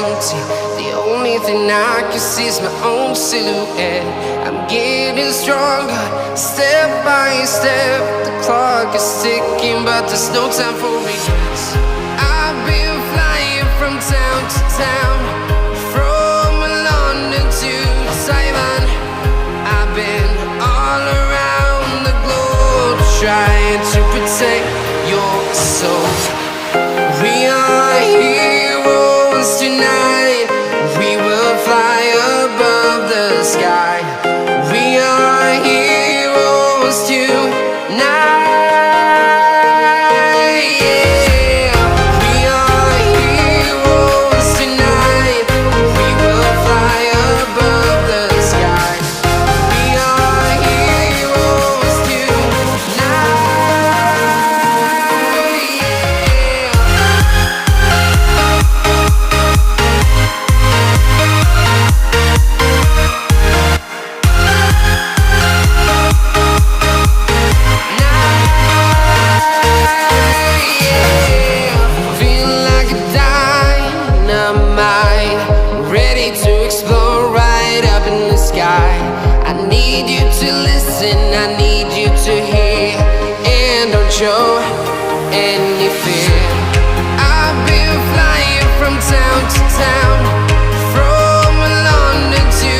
empty. The only thing I can see is my own silhouette. I'm getting stronger, step by step. The clock is ticking, but there's no time for regrets. I've been flying from town to town, from London to Taiwan. I've been all around the globe, trying to protect your soul. We are heroes tonight. We will fly above the sky. We are heroes tonight. Yeah. We are heroes tonight. We will fly above the sky. We are heroes tonight. Feeling like a dynamite, ready to explode right up in the sky. I need you to listen, I need you to hear, and don't show any fear. I've been flying from town to town, from London to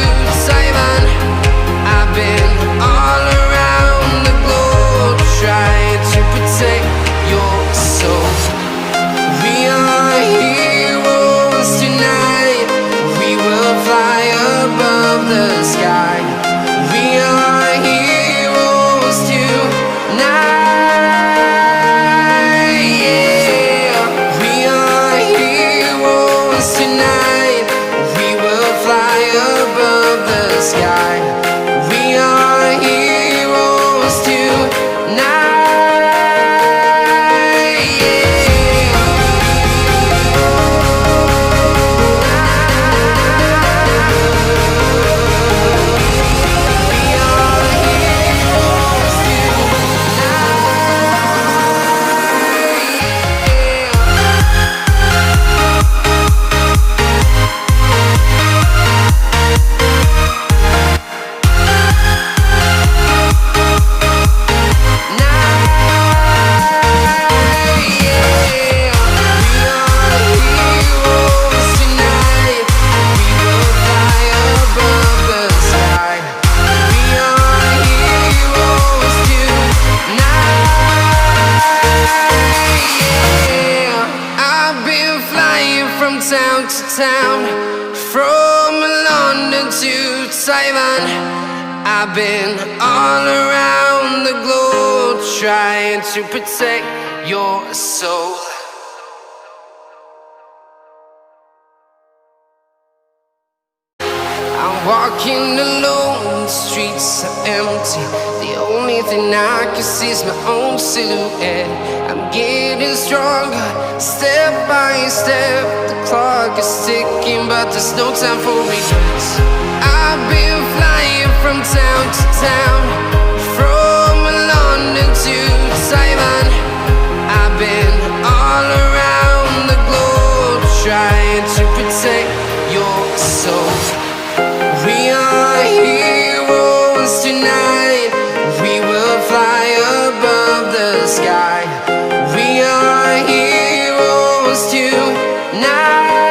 Taiwan. I've been all around the globe, trying to protect your soul. We are heroes tonight. We will fly above the sky. We are heroes tonight. Yeah. We are heroes tonight. We will fly above the sky. We are heroes tonight. Town to town, from London to Taiwan. I've been all around the globe, trying to protect your soul. I'm walking alone, the streets are empty. The only thing I can see is my own silhouette. I'm getting stronger, step by step. The clock is ticking, but there's no time for regrets. I've been flying from town to town, from London to Taiwan. I've been all around the globe, trying to protect your soul. We are heroes tonight. We will fly above the sky. We are heroes tonight.